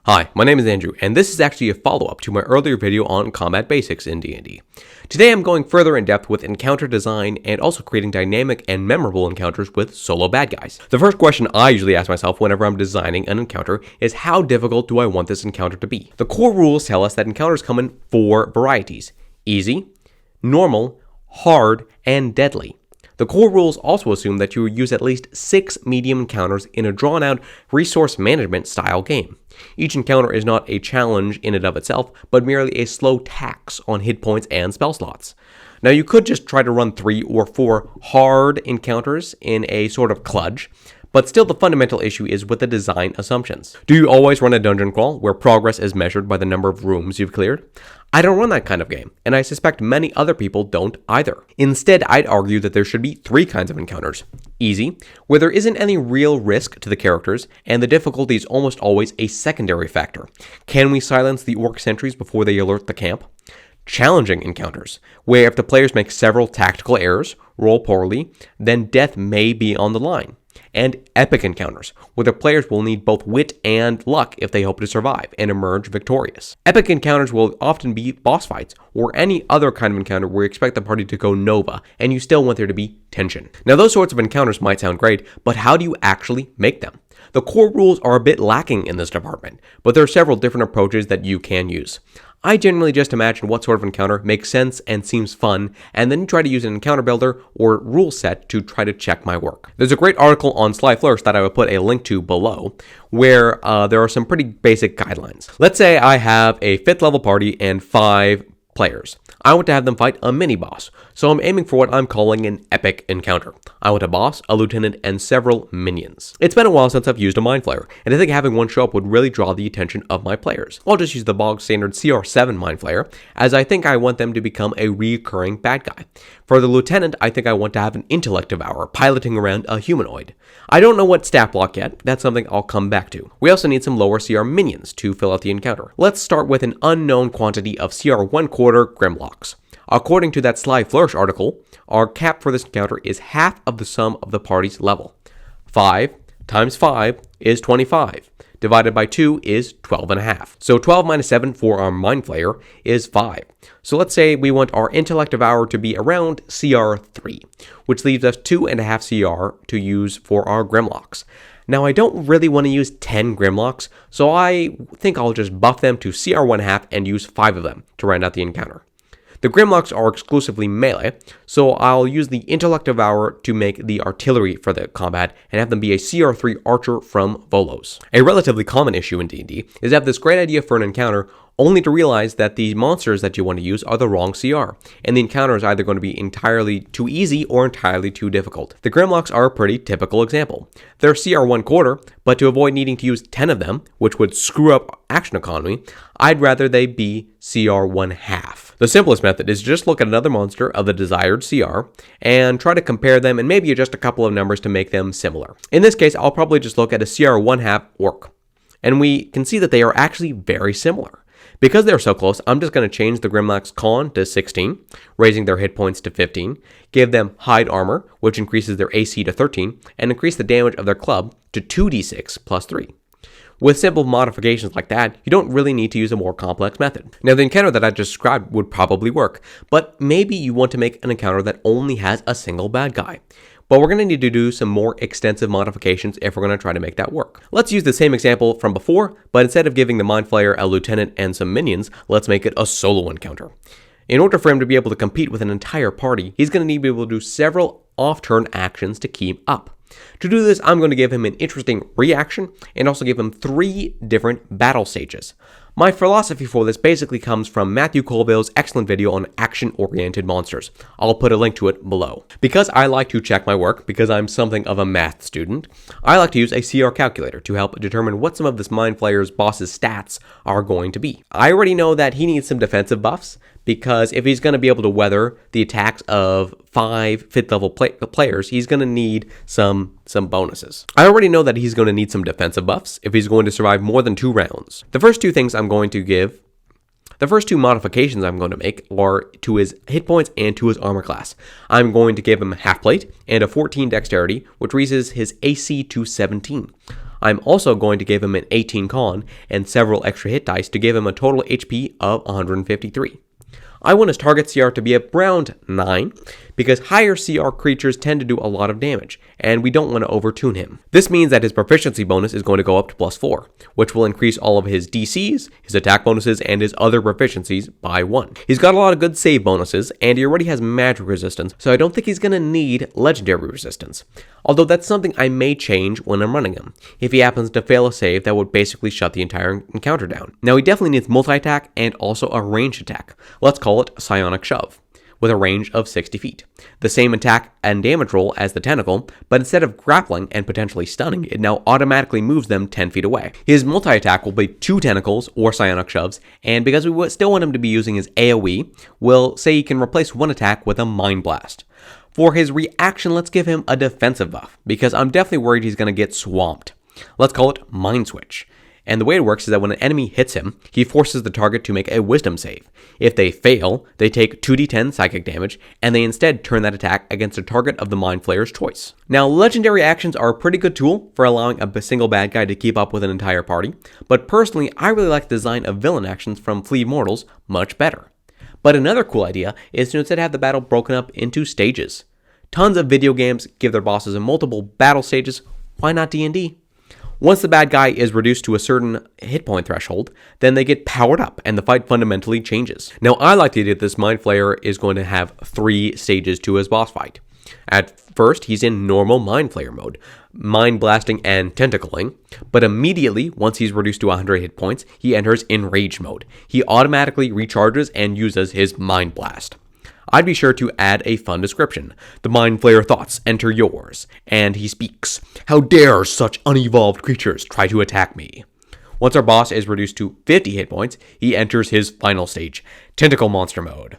Hi, my name is Andrew, and this is actually a follow-up to my earlier video on combat basics in D&D. Today I'm going further in depth with encounter design and also creating dynamic and memorable encounters with solo bad guys. The first question I usually ask myself whenever I'm designing an encounter is how difficult do I want this encounter to be? The core rules tell us that encounters come in 4 varieties: easy, normal, hard, and deadly. The core rules also assume that you will use at least 6 medium encounters in a drawn-out resource management style game. Each encounter is not a challenge in and of itself, but merely a slow tax on hit points and spell slots. Now you could just try to run 3 or 4 hard encounters in a sort of kludge, but still the fundamental issue is with the design assumptions. Do you always run a dungeon crawl where progress is measured by the number of rooms you've cleared? I don't run that kind of game, and I suspect many other people don't either. Instead, I'd argue that there should be 3 kinds of encounters. Easy, where there isn't any real risk to the characters, and the difficulty is almost always a secondary factor. Can we silence the orc sentries before they alert the camp? Challenging encounters, where if the players make several tactical errors, roll poorly, then death may be on the line. And epic encounters, where the players will need both wit and luck if they hope to survive and emerge victorious. Epic encounters will often be boss fights, or any other kind of encounter where you expect the party to go nova, and you still want there to be tension. Now those sorts of encounters might sound great, but how do you actually make them? The core rules are a bit lacking in this department, but there are several different approaches that you can use. I generally just imagine what sort of encounter makes sense and seems fun, and then try to use an encounter builder or rule set to try to check my work. There's a great article on Sly Flourish that I will put a link to below, where there are some pretty basic guidelines. Let's say I have a 5th level party and 5 players. I want to have them fight a mini-boss, so I'm aiming for what I'm calling an epic encounter. I want a boss, a lieutenant, and several minions. It's been a while since I've used a Mind Flayer, and I think having one show up would really draw the attention of my players. I'll just use the bog standard CR7 Mind Flayer, as I think I want them to become a recurring bad guy. For the lieutenant, I think I want to have an intellect devourer piloting around a humanoid. I don't know what stat block yet, that's something I'll come back to. We also need some lower CR minions to fill out the encounter. Let's start with an unknown quantity of CR 1/4 Grimlocks. According to that Sly Flourish article, our cap for this encounter is half of the sum of the party's level. 5 times 5 is 25. Divided by 2 is 12.5. So 12 minus 7 for our Mind Flayer is 5. So let's say we want our Intellect Devourer to be around CR 3, which leaves us 2.5 CR to use for our Grimlocks. Now I don't really want to use 10 Grimlocks, so I think I'll just buff them to CR 1/2 and use 5 of them to round out the encounter. The Grimlocks are exclusively melee, so I'll use the Intellect Devourer to make the artillery for the combat and have them be a CR 3 archer from Volos. A relatively common issue in D&D is to have this great idea for an encounter only to realize that the monsters that you want to use are the wrong CR, and the encounter is either going to be entirely too easy or entirely too difficult. The Grimlocks are a pretty typical example. They're CR 1/4, but to avoid needing to use 10 of them, which would screw up action economy, I'd rather they be CR 1/2. The simplest method is just look at another monster of the desired CR and try to compare them and maybe adjust a couple of numbers to make them similar. In this case, I'll probably just look at a CR 1/2 orc, and we can see that they are actually very similar. Because they're so close, I'm just going to change the Grimlock's con to 16, raising their hit points to 15, give them hide armor, which increases their AC to 13, and increase the damage of their club to 2d6 plus 3. With simple modifications like that, you don't really need to use a more complex method. Now, the encounter that I just described would probably work, but maybe you want to make an encounter that only has a single bad guy. But we're going to need to do some more extensive modifications if we're going to try to make that work. Let's use the same example from before, but instead of giving the Mind Flayer a lieutenant and some minions, let's make it a solo encounter. In order for him to be able to compete with an entire party, he's going to need to be able to do several off-turn actions to keep up. To do this, I'm going to give him an interesting reaction and also give him 3 different battle stages. My philosophy for this basically comes from Matthew Colville's excellent video on action-oriented monsters. I'll put a link to it below. Because I like to check my work, because I'm something of a math student, I like to use a CR calculator to help determine what some of this Mind Flayer's boss's stats are going to be. I already know that he needs some defensive buffs, because if he's going to be able to weather the attacks of 5 5th level players, he's going to need some bonuses. I already know that he's going to need some defensive buffs if he's going to survive more than 2 rounds. The first 2 things I'm going to give The first two modifications I'm going to make are to his hit points and to his armor class. I'm going to give him half plate and a 14 dexterity, which raises his AC to 17. I'm also going to give him an 18 con and several extra hit dice to give him a total HP of 153. I want his target CR to be around 9, because higher CR creatures tend to do a lot of damage, and we don't want to overtune him. This means that his proficiency bonus is going to go up to +4, which will increase all of his DCs, his attack bonuses, and his other proficiencies by 1. He's got a lot of good save bonuses, and he already has magic resistance, so I don't think he's going to need legendary resistance. Although that's something I may change when I'm running him. If he happens to fail a save, that would basically shut the entire encounter down. Now he definitely needs multi-attack and also a ranged attack. Let's call it Psionic Shove, with a range of 60 feet. The same attack and damage roll as the tentacle, but instead of grappling and potentially stunning, it now automatically moves them 10 feet away. His multi-attack will be 2 tentacles or psionic shoves, and because we still want him to be using his AoE, we'll say he can replace one attack with a Mind Blast. For his reaction, let's give him a defensive buff, because I'm definitely worried he's going to get swamped. Let's call it Mind Switch. And the way it works is that when an enemy hits him, he forces the target to make a wisdom save. If they fail, they take 2d10 psychic damage, and they instead turn that attack against a target of the Mind Flayer's choice. Now, legendary actions are a pretty good tool for allowing a single bad guy to keep up with an entire party, but personally, I really like the design of villain actions from Fleet Mortals much better. But another cool idea is to instead have the battle broken up into stages. Tons of video games give their bosses multiple battle stages. Why not D&D? Once the bad guy is reduced to a certain hit point threshold, then they get powered up and the fight fundamentally changes. Now, I like the idea that this Mind Flayer is going to have 3 stages to his boss fight. At first, he's in normal Mind Flayer mode, mind blasting and tentacling, but immediately, once he's reduced to 100 hit points, he enters Enraged mode. He automatically recharges and uses his Mind Blast. I'd be sure to add a fun description. The Mind Flayer thoughts enter yours, and he speaks. How dare such unevolved creatures try to attack me? Once our boss is reduced to 50 hit points, he enters his final stage, Tentacle Monster mode.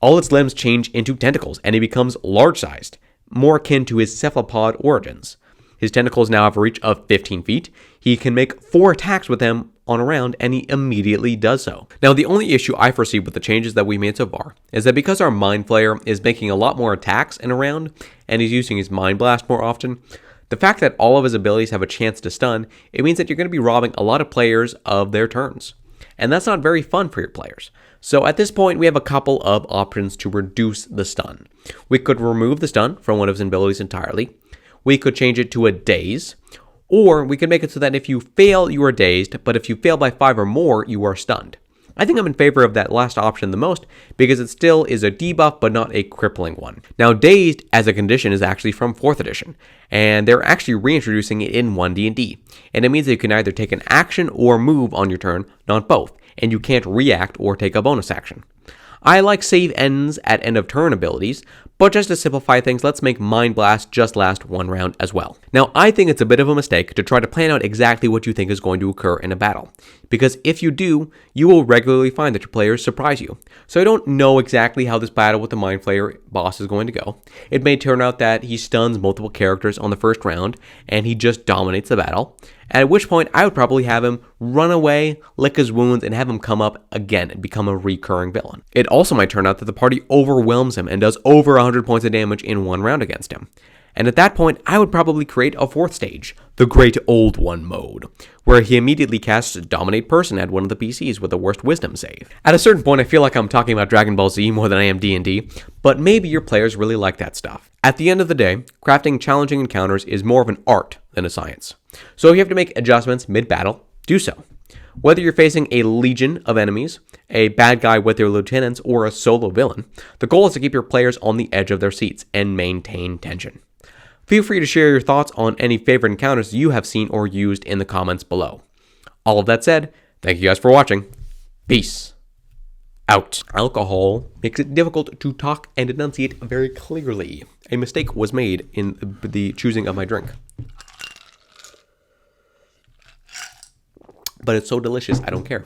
All its limbs change into tentacles, and he becomes large-sized, more akin to his cephalopod origins. His tentacles now have a reach of 15 feet. He can make 4 attacks with them on a round, and he immediately does so. Now, the only issue I foresee with the changes that we made so far is that because our Mind Flayer is making a lot more attacks in a round, and he's using his Mind Blast more often, the fact that all of his abilities have a chance to stun, it means that you're going to be robbing a lot of players of their turns. And that's not very fun for your players. So at this point, we have a couple of options to reduce the stun. We could remove the stun from one of his abilities entirely. We could change it to a daze, or we could make it so that if you fail, you are dazed, but if you fail by 5 or more, you are stunned. I think I'm in favor of that last option the most, because it still is a debuff, but not a crippling one. Now, dazed as a condition is actually from 4th edition, and they're actually reintroducing it in 1D&D, and it means that you can either take an action or move on your turn, not both, and you can't react or take a bonus action. I like save ends at end of turn abilities, but just to simplify things, let's make Mind Blast just last 1 round as well. Now, I think it's a bit of a mistake to try to plan out exactly what you think is going to occur in a battle, because if you do, you will regularly find that your players surprise you. So I don't know exactly how this battle with the Mind Flayer boss is going to go. It may turn out that he stuns multiple characters on the first round, and he just dominates the battle, at which point I would probably have him run away, lick his wounds, and have him come up again and become a recurring villain. It also might turn out that the party overwhelms him and does over 100 points of damage in 1 round against him. And at that point, I would probably create a 4th stage, the Great Old One mode, where he immediately casts Dominate Person at one of the PCs with the worst wisdom save. At a certain point, I feel like I'm talking about Dragon Ball Z more than I am D&D, but maybe your players really like that stuff. At the end of the day, crafting challenging encounters is more of an art than a science. So if you have to make adjustments mid-battle, do so. Whether you're facing a legion of enemies, a bad guy with their lieutenants, or a solo villain, the goal is to keep your players on the edge of their seats and maintain tension. Feel free to share your thoughts on any favorite encounters you have seen or used in the comments below. All of that said, thank you guys for watching. Peace out. Alcohol makes it difficult to talk and enunciate very clearly. A mistake was made in the choosing of my drink. But it's so delicious, I don't care.